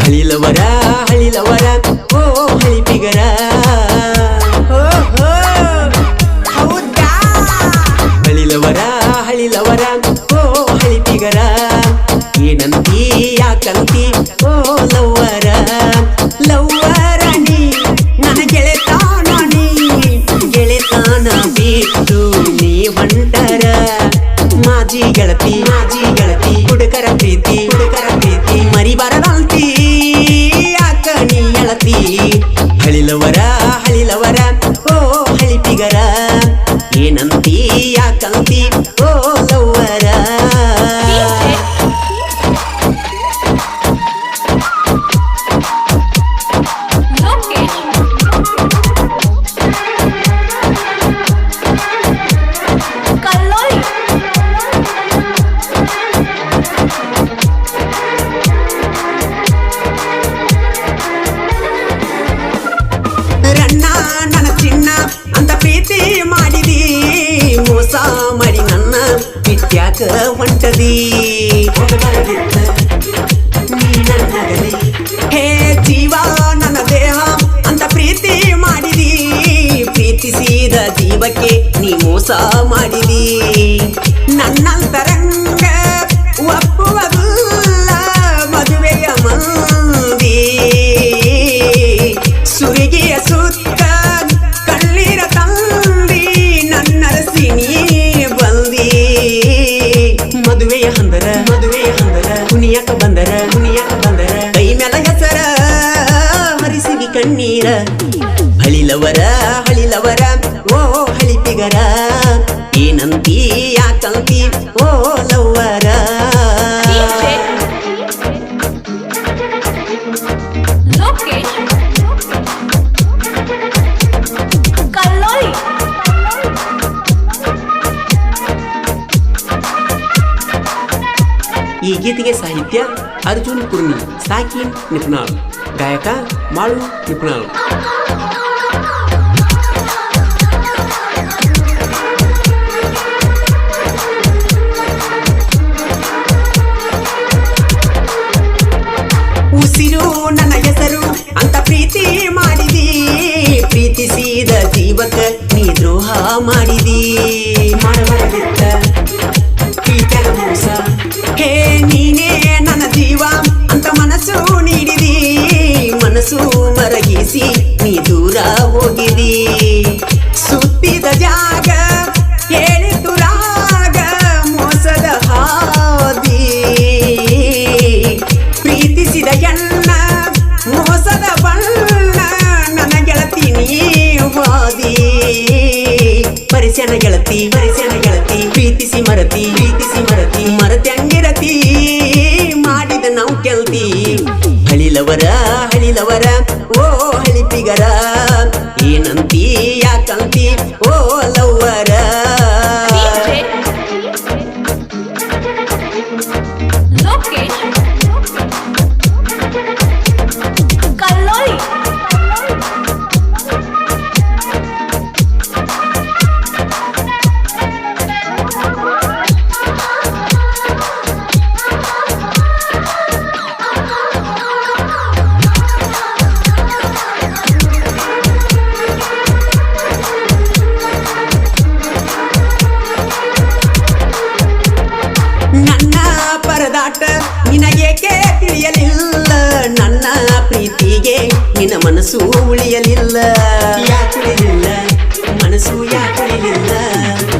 ಹಳಿಲವರ ಹಳಿಲವರ ಓ ಹಳಿಪಿಗರ ಹೌದಾ ಹಳಿಲವರ ಹಳಿಲವರ ಓ ಹಳಿಪಿಗರ ಏನಂತಿ ಯಾಕಂತಿ ಓ ಲವ್ವರ ಲವ್ವರ ನೀ ನನ್ನ ಗೆಳೆತಾನ ನೀ ಗೆಳೆತಾನ ಬಿಟ್ಟು ನೀ ಹೊಂಟರ ಮಾಜಿ ಗೆಳತಿ ಹುಡುಗರ ಪ್ರೀತಿ ಮರಿಬಾರದಂತಿ ಯಾಕ ನೀ ಎಳತಿ ಹಳಿಲವರ ಹಳಿಲವರ ಓ ಹಳಿಪಿಗರ ಏನಂತಿ ಯಾಕಂತಿ ಓ ಲವ್ವರ ನನ್ನ ಚಿನ್ನ ಅಂತ ಪ್ರೀತಿ ಮಾಡಿದಿ ಮೋಸ ಮಾಡಿ ನನ್ನ ಬಿಟ್ಯಾಕ ಹೊಂಟದಿ ಹೇ ಜೀವ ನನ್ನ ದೇಹ ಅಂತ ಪ್ರೀತಿ ಮಾಡಿದಿ ಪ್ರೀತಿಸಿದ ಜೀವಕ್ಕೆ ನೀ ಮೋಸ ಮಾಡಿದಿ ನನ್ನಂತರಂಗ ಒಪ್ಪುವುದಿಲ್ಲ ಮದುವೆಯ ಮಂದಿ ಸುರಿಗೆಯ ಸುತ್ತ ಕಣ್ಣೀರ ತಂದಿ ನನ್ನರಸಿ ನೀ ಬಂದಿ ಮದುವೆಯ ಹಂದರ ಕುಣಿಯಕ ಬಂದರ ಕೈ ಮೇಲ ಹೆಸರ ಹರಿಸಿಗಿ ಕಣ್ಣೀರ ಹಳಿಲವರ ಹಳಿಲವರ ಓ ಹಳಿಪಿಗರ ಏನಂತಿ ಯಾಕಂತಿ ಓ ಲವ್ವರ ಈ ಗೀತೆಗೆ ಸಾಹಿತ್ಯ ಅರ್ಜುನ್ ಕುರ್ಮಿ, ಸಾಕಿನ್ ನಿಪುಣಾಳ್, ಗಾಯಕ ಮಾಳು ನಿಪುಣಾಳ್. ಉಸಿರು ನನ್ನ ಹೆಸರು ಅಂತ ಪ್ರೀತಿ ಮಾಡಿದಿ ಪ್ರೀತಿಸಿದ ಜೀವಕ ನೀ ದ್ರೋಹ ಮಾಡಿದಿ ಮಾಡಬಾರದಿತ್ತ ಪ್ರೀತಿಯ ಮೋಸ ಹೇ ನೀನೇ ನನ್ನ ಜೀವ ಅಂತ ಮನಸ್ಸು ನೀಡಿದಿ ಮನಸ್ಸು ಮರಗಿಸಿ ನೀ ದೂರ ಹೋಗಿದಿ ಸುತ್ತಿದ ಜಾಗ ಹೇಳಿತು ರಾಗ ಮೋಸದ ಹಾದಿ ಪ್ರೀತಿಸಿದ ಎಣ್ಣ ಮೋಸದ ಬಣ್ಣ ನನ್ನ ಗೆಳತಿ ನೀವಾದಿ ಪರಿಸನ ಗೆಳತಿ ಪ್ರೀತಿಸಿ ಮರತಿ ಮರತ್ಯಂಗಿರತಿ ಮಾಡಿದ ನಾವು ಕೆಲ್ತಿ ಹಳಿಲವರ ಓ ಹಳಿಪಿಗರ ಏನಂತಿ ಯಾಕಂತಿ ಓ ಲವ್ವರ ನನ್ನ ಪರದಾಟ ನಿನಗೇಕೆ ತಿಳಿಯಲಿಲ್ಲ ನನ್ನ ಪ್ರೀತಿಗೆ ನಿನ್ನ ಮನಸ್ಸು ಉಳಿಯಲಿಲ್ಲ ಯಾಕುಳಿಲಿಲ್ಲ ಮನಸ್ಸು ಯಾಕುಳಿಲಿಲ್ಲ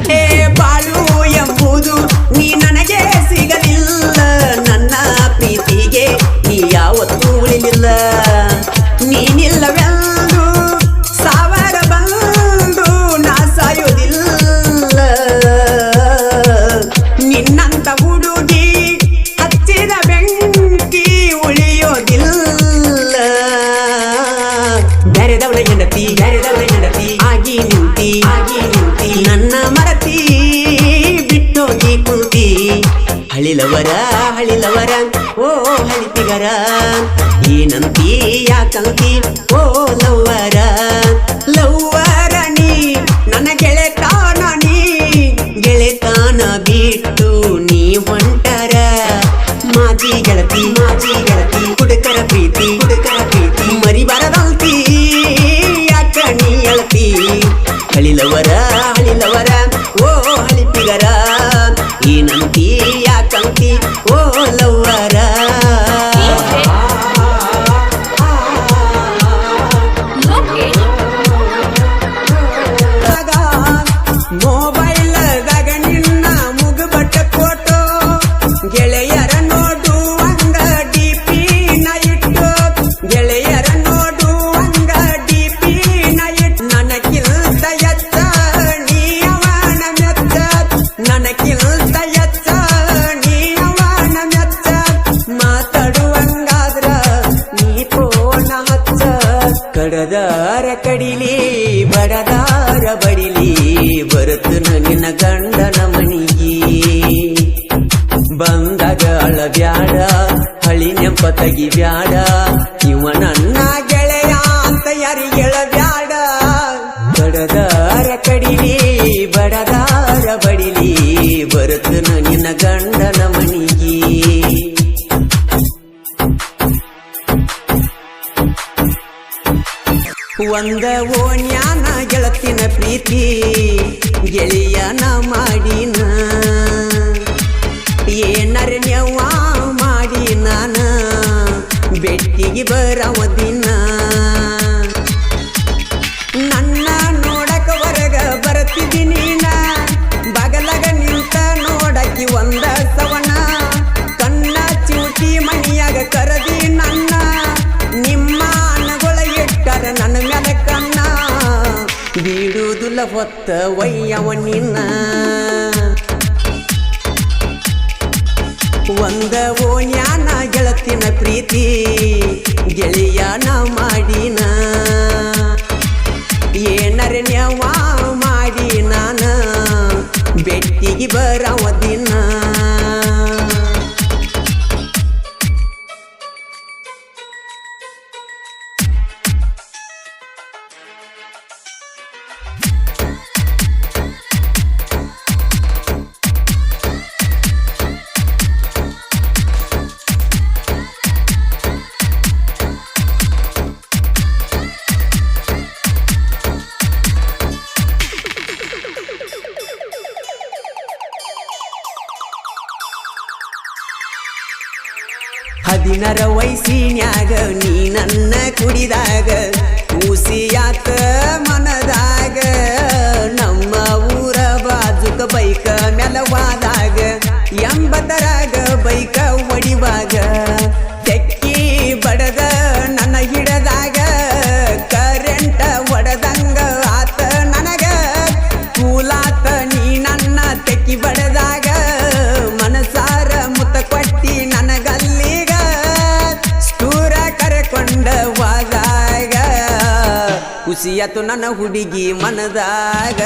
ಹೇ ಬಾಳು ಎಂಬುದು ನೀ ನನಗೆ ಸಿಗಲಿಲ್ಲ ನನ್ನ ಪ್ರೀತಿಗೆ ನೀ ಯಾವತ್ತೂ ಉಳಿಲಿಲ್ಲ ನೀನಿಲ್ಲವೆಂದು ಸಾವಿರ ಬಂದು ನಾ ಸಾಯೋದಿಲ್ಲ ನಿನ್ನಂತ ಹುಡುಗಿ ಹಚ್ಚಿದ ಬೆಂಕಿ ಉಳಿಯೋದಿಲ್ಲ ಬೇರೆದವಳ ಹೆಂಡತಿ ಆಗಿ ನಿಂತಿ ನನ್ನ ಮರತಿ ಬಿಟ್ಟೋಗಿ ಕುಂತಿ ಹಳಿಲವರ ಓ ಹಳಿಪಿಗರ ಏನಂತಿ ಯಾಕಂತಿ ಓ ಲವ್ವರ ನೀ ನನ್ನ ಗೆಳೆತಾನ ನೀ ಗೆಳೆತಾನ ಬಿಟ್ಟು ನೀ ಹೊಂಟರ ಮಾಜಿ ಗೆಳತಿ ಹುಡುಕರ ಪ್ರೀತಿ ಈ ನಂತಿ ಯಾಕಂತಿ ಓ ಲವ್ವರ ಮೊಬೈಲ್ದಾಗ ನಿನ್ನ ಮುಗುಬಟ್ಟ ಫೋಟೋ ಗೆಳೆಯರ ನೋಡುವಂಗ ಡಿಪಿ ನ ಇಟ್ಟು ಗೆಳೆಯರ ನೋಡುವಂಗ ಡಿಪಿ ನ ಇಟ್ಟು ನನಗಿಲ್ದ ಎತ್ತ ನೀ ಅವನ ಮೆಚ್ಚ ನನಗಿಲ್ದ ಎತ್ತ ನೀ ಅವನ ಮೆಚ್ಚ ಮಾತಾಡುವಂಗಾದ್ರ ನೀ ಫೋನ ಹಚ್ಚ ಕಡದಾರ ಕಡಿಲಿ ಬಡದಾರ ಬಡಿಲಿ ಬರುತ್ತನ ನಿನ್ನ ಗಂಡನ ಮನಿಗಿ ಬಂದಾಗ ಅಳಬ್ಯಾಡ ಹಳಿ ನೆಂಪ ತೆಗಿಬ್ಯಾಡ ಇವ ನನ್ನ ಗೆಳೆಯ ಅಂತ ಯಾರಿಗೆ ಹೇಳಬ್ಯಾಡ ಬಡದಾರ ಕಡಿಲಿ ಬಡದಾರ ಬಡಿಲಿ ಬರುತ್ತನ ನಿನ್ನ ಗಂಡನ ಮನಿಗಿ ಒಂದ ಓಣ್ಯಾನ ಗೆಳತಿನ ಪ್ರೀತಿ ಗೆಳೆಯನ ಮಾಡಿನ ಏನರ ನೆವ್ವ ಮಾಡಿ ನಾನ ಬೆಟ್ಟಿಗೆ ಬರವ ದಿನ ನನ್ನ ನೋಡಕ ಹೊರಗ ಬರ್ತಿದ್ದೀನಿ ನಾ ಬಗಲಗ ನಿಂತ ನೋಡಕಿ ಒಂದ ಸವನ ಕಣ್ಣ ಚೂಟಿ ಮಣಿಯಾಗ ಕರದಿ ನನ್ನ ನಿಮ್ಮ ಅನಗೊಳ ಇಟ್ಟರ ನನ್ನ ಮ್ಯಾಲ ಕಣ್ಣ ಬೀಡುದುಲ್ಲ ಹೊತ್ತ ವಯ್ಯವ ನಿನ್ನ ಒಂದ ಓಣ್ಯಾನ ಗೆಳತಿನ ಪ್ರೀತಿ ಗೆಳೆಯನ ಮಾಡಿನ ಏನರ ನೆವ್ವ ಮಾಡಿ ನಾನ ಬೆಟ್ಟಿಗೆ ಬರವ ದಿನ ಹದಿನರ ವಯಸ್ಸಿನ್ಯಾಗ ನೀ ನನ್ನ ಕುಡಿದಾಗ ಕೂಸಿಯಾತ ಮನದಾಗ ನಮ್ಮ ಊರ ಬಾಜುಕ ಬೈಕ ಮೆಲವಾದಾಗ ಎಂಬತ್ತರಾಗ ಬೈಕ ಒಡಿವಾಗ ತೆಕ್ಕಿ ಬಡದ ನನ್ನ ಹಿಡದಾಗ ಕರೆಂಟ ಒಡದಂಗ ಆತ ನನಗ ಕೂಲಾತ ನೀ ನನ್ನ ತೆಕ್ಕಿ ಬಡದಾಗ ಮನಸಾರ ಮುತ್ತ ಕೊಟ್ಟಿ ನನಗಲ್ಲಿಗ ಸ್ಟೂರ ಕರೆಕೊಂಡ ವಾದಾಗ ಖುಷಿಯತು ನನ್ನ ಹುಡುಗಿ ಮನದಾಗ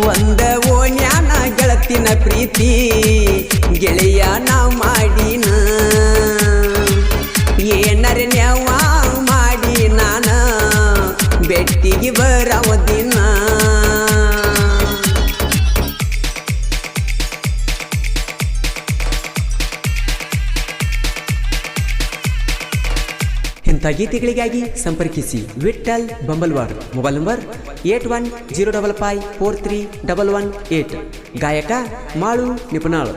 ಒಂದ ಓಣ್ಯಾನ ಗೆಳತಿನ ಪ್ರೀತಿ ಗೆಳೆಯನ ಮಾಡಿನ ಏನರ ನೆವ್ವ ಮಾಡಿ ನಾನ ಬೆಟ್ಟಿಗೆ ಬರವ ದಿನ ಇಂಥ ಗೀತೆಗಳಿಗಾಗಿ ಸಂಪರ್ಕಿಸಿ ವಿಠಲ್ ಬಂಬಲ್ವಾಡ್ ಮೊಬೈಲ್ ನಂಬರ್ 8105543118 ಗಾಯಕ ಮಾಳು ನಿಪುಣಾಳು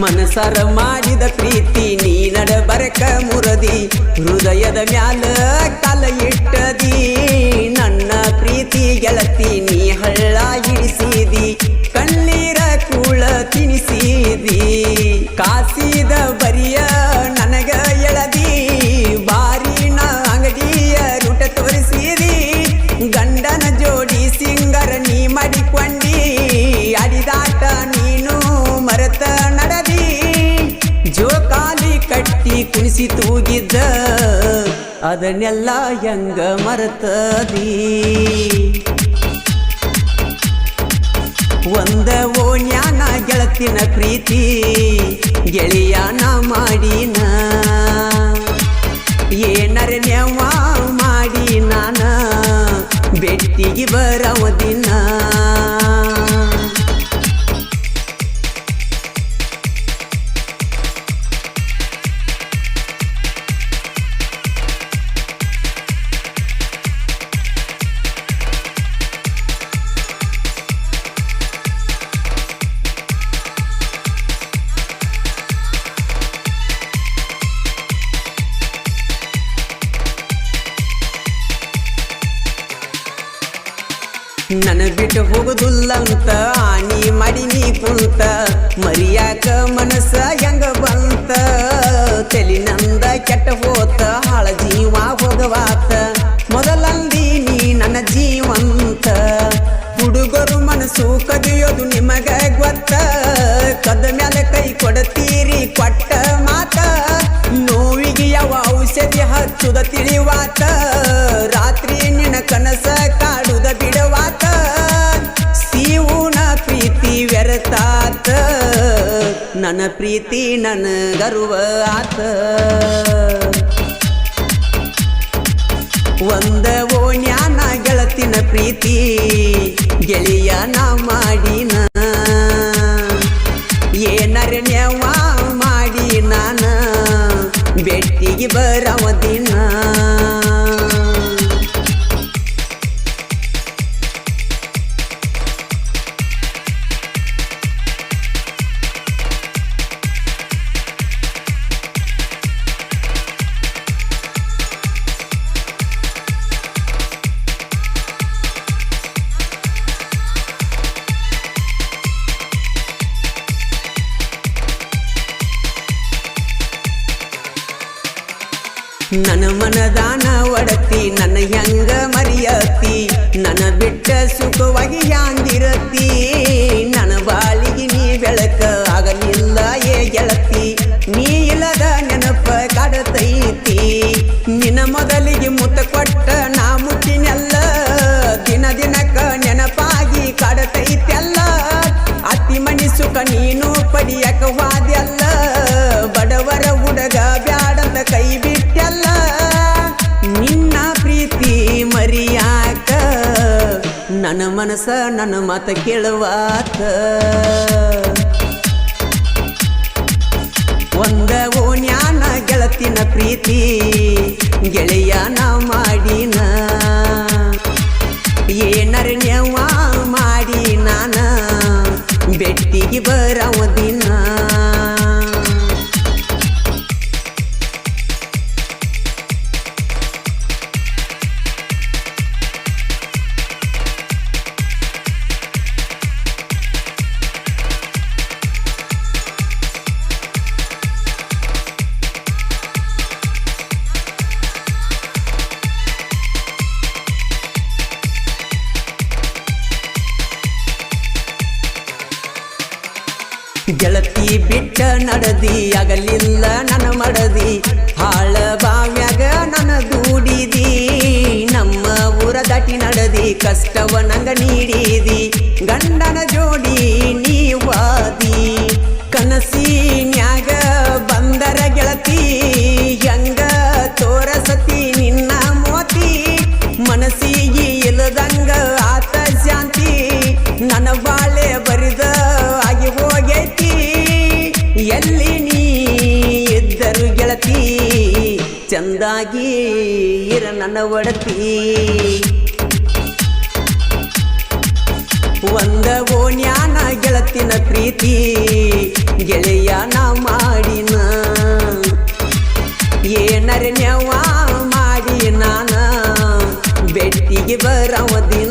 ಮನಸಾರ ಮಾಡಿದ ಪ್ರೀತಿ ನೀ ನಡಬರಕ ಮುರದಿ ಹೃದಯದ ಮ್ಯಾಲ ಕಾಲ ಇಟ್ಟದಿ ನನ್ನ ಪ್ರೀತಿ ಗೆಳತಿ ನೀ ಹಳ್ಳ ಹಿಡಿಸಿದಿ ಕಣ್ಣೀರ ಕೂಳ ತಿನಿಸಿದಿ ಕಾಸಿದ ಬರಿಯ ನನಗ ಎಳದಿ ಬಾರಿನ ಅಂಗಡಿಯ ರೂಟ ತೋರಿಸಿದಿ ಗಂಡನ ಜೋಡಿ ಸಿಂಗರ ನೀ ಮಾಡಿಕೊಂಡಿ ಅಡಿದಾಟ ನೀನು ಮರೆತ ನಡದಿ ಜೋಕಾಲಿ ಕಟ್ಟಿ ಕುಣಿಸಿ ತೂಗಿದ್ದ ಅದನ್ನೆಲ್ಲ ಹೆಂಗ ಮರೆತದಿ ಒಂದ ಓಣ್ಯಾನ ಗೆಳತಿನ ಪ್ರೀತಿ ಗೆಳೆಯನ ಮಾಡಿನ ಏನರ ನೆವ್ವ ಮಾಡಿ ನಾನ ಬೆಟ್ಟಿಗೆ ಬರವ ದಿನ ನನ್ನ ಬಿಟ್ಟು ಹೋಗುದಿಲ್ಲಂತ ಆನಿ ಮಾಡಿ ನೀ ಕುಂತ ಮರಿಯಾಕ ಮನಸ್ಸ ಹೆಂಗ ಬಂತ ತಲಿ ನಂದ ಕೆಟ್ಟ ಹೋತ ಹಾಳ ಜೀವ ಹೋಗವಾತ ಮೊದಲಂದಿ ನೀ ನನ್ನ ಜೀವಂತ ಹುಡುಗರು ಮನಸ್ಸು ಕದಿಯೋದು ನಿಮಗ ಗೊತ್ತ ಕದ ಮ್ಯಾಲ ಕೈ ಕೊಡತೀರಿ ಕೊಟ್ಟ ಮಾತ ನೋವಿಗೆ ಯಾವ ಔಷಧಿ ಹಚ್ಚುದ ತಿಳಿವಾತ ರಾತ್ರಿ ನಿನ್ನ ಕನಸ ಕಾಡುದ ಬಿಡವಾತ ಸೀವುನ ಪ್ರೀತಿ ವ್ಯರ್ಥಾತ ನನ್ನ ಪ್ರೀತಿ ನನ್ನ ಗರ್ವ ಆತ ಒಂದ ಓಣ್ಯಾನ ಗೆಳತಿನ ಪ್ರೀತಿ ಗೆಳೆಯ ನಾ ಮಾಡಿನ ಏನರ ನೆವ ಮಾಡಿ ನಾನ ಬೆಟ್ಟಿಗೆ ಬರವ ದಿನ ನನ್ನ ಮನದಾನ ಒಡತಿ ನನ್ನ ಹೆಂಗ ಮರಿಯತಿ ನನ್ನ ಬಿಟ್ಟ ಸುಖವಾಗಿ ಹ್ಯಾಂಗಿರತಿ ನನ್ನ ಬಾಳಿಗೆ ನೀ ಬೆಳಕ ಆಗಲಿಲ್ಲ ಏ ಗೆಳತಿ ನೀ ಇಲ್ಲದ ನೆನಪ ಕಾಡತೈತಿ ನಿನ್ನ ಮೊದಲಿಗೆ ಮುತ್ತ ಕೊಟ್ಟ ನಾ ಮುಟ್ಟಿನೆಲ್ಲ ದಿನ ದಿನಕ್ಕ ನೆನಪಾಗಿ ಕಾಡತೈತೆಲ್ಲ ಅತಿ ಮನಿ ಸುಖ ನೀನು ಪಡಿಯಕ ವಾದ್ಯಲ್ಲ ಬಡವರ ಹುಡುಗ ಬ್ಯಾಡಂತ ಕೈ ಬಿಟ್ಟಲ್ಲ ನಿನ್ನ ಪ್ರೀತಿ ಮರಿಯಾಕ ನನ್ನ ಮನಸ್ಸ ನನ್ನ ಮಾತ ಕೇಳುವಾತ ಒಂದ ಓಣ್ಯಾನ ಗೆಳತಿನ ಪ್ರೀತಿ ಗೆಳೆಯ ನಾ ಮಾಡಿನ ಏನರ ನೆವ ಮಾಡಿ ನಾನ ಬೆಟ್ಟಿಗೆ ಬರವ ದಿನ ಗೆಳತಿ ಬಿಟ್ಟ ನಡದಿ ಆಗಲಿಲ್ಲ ನನ್ನ ಮಡದಿ ಹಾಳ ಬಾವ್ಯಾಗ ನನ್ನ ದೂಡಿದಿ ನಮ್ಮ ಊರ ದಾಟಿ ನಡದಿ ಕಷ್ಟವ ನಂಗ ನೀಡಿದಿ ಗಂಡನ ಜೋಡಿ ನೀವಾದಿ ಕನಸಿನ್ಯಾಗ ಬಂದರ ಗೆಳತಿ ಹೆಂಗ ತೋರಸತಿ ನಿನ್ನ ಮೋತಿ ಮನಸ್ಸಿಗೆ ಇಲ್ಲದಂಗ ಆತ ಶಾಂತಿ ನನ್ನ ಬಾಳೆ ಬರಿದ ಆಗಿ ಹೋಗೈತಿ ಎಲ್ಲಿ ನೀ ಇದ್ದರು ಗೆಳತಿ ಚಂದಾಗಿ ಇರ ನನ್ನ ಒಡತಿ ಒಂದ ಓಣ್ಯಾನ ಗೆಳತಿನ ಪ್ರೀತಿ ಗೆಳೆಯ ನಾ ಮಾಡಿನ ಏನರ ನೆವ ಮಾಡಿ ನಾನ ಬೆಟ್ಟಿಗೆ ಬರವ ದಿನ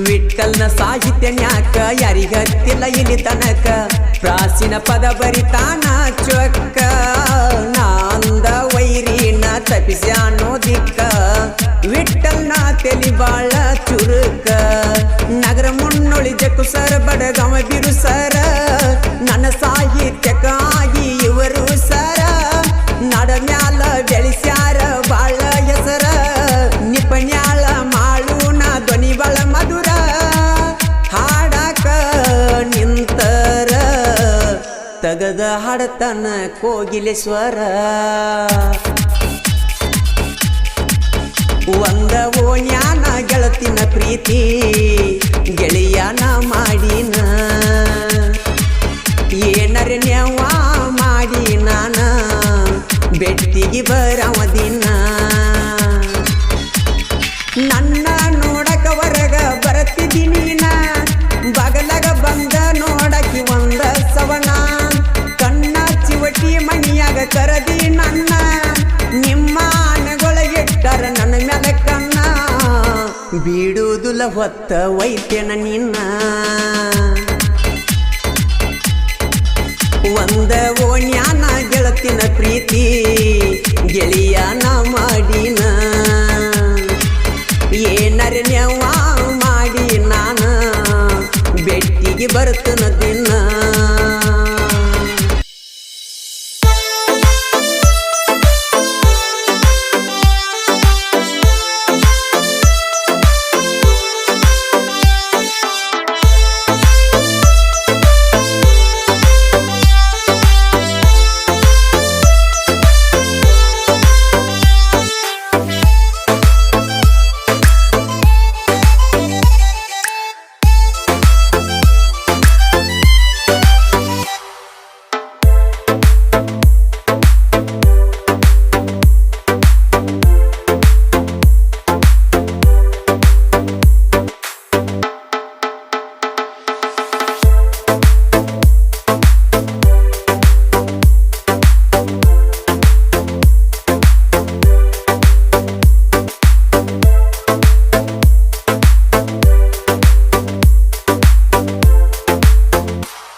ವಿಠಲ್ನ ಸಾಹಿತ್ಯನ್ಯಾಕ ಯಾರಿಗತ್ತಿಲ್ಲ ಇಲ್ಲಿ ತನಕ ಪ್ರಾಚೀನ ಪದ ಬರಿತಾನ ಚೊಕ್ಕ ನಾಂದ ವೈರಿನ ತಪಿಸ್ಯಾನೋ ದಿಕ್ಕ ವಿಠಲ್ನ ತೆಲಿ ಬಾಳ ಚುರುಕ ನಗರ ಮುನ್ನೊಳಿಜಕು ಸರ ಬಡಗವ ಬಿರು ಸರ ನನ್ನ ಸಾಹಿತ್ಯಕ್ಕಾಗಿ ಇವರು ಸರ ನಡ ಮ್ಯಾಲ ಬೆಳೆಸ್ಯಾರ ಬಾಳ ಹೆಸರ ನಿಪಣ್ಯಾಳ ಮಾಳುನ ಧ್ವನಿ ಬಾಳ ಮಧುರ ಹಾಡಾಕ ನಿಂತರ ತಗದ ಹಾಡತನ ಕೋಗಿಲೇಶ್ವರ ಒಂದ ಓಣ್ಯಾನ ಗೆಳತಿನ ಪ್ರೀತಿ ಗೆಳೆಯನ ಮಾಡಿನ ಏನರ ನೆವ ಮಾಡಿ ನಾನ ಬೆಟ್ಟಿಗೆ ಬರವ ದಿನ ನನ್ನ ನೋಡಕ ಹೊರಗ ಬರತಿದ್ದೀನಿ ನಾ ಬಗಲಗ ಬಂದ ನೋಡಕಿ ಒಂದ ಸವಣ ಕಣ್ಣ ಚಿವಟಿ ಮಣಿಯಾಗ ಕರದಿ ನನ್ನ ನಿಮ್ಮ ಅಣಗೊಳಗಿಟ್ಟರ ನನ್ನ ಮೇಲೆ ಕಣ್ಣ ಬೀಡುದುಲ ಹೊತ್ತ ವೈದ್ಯನ ನಿನ್ನ ಒಂದ ಓಣ್ಯಾನ ಗೆಳತಿನ ಪ್ರೀತಿ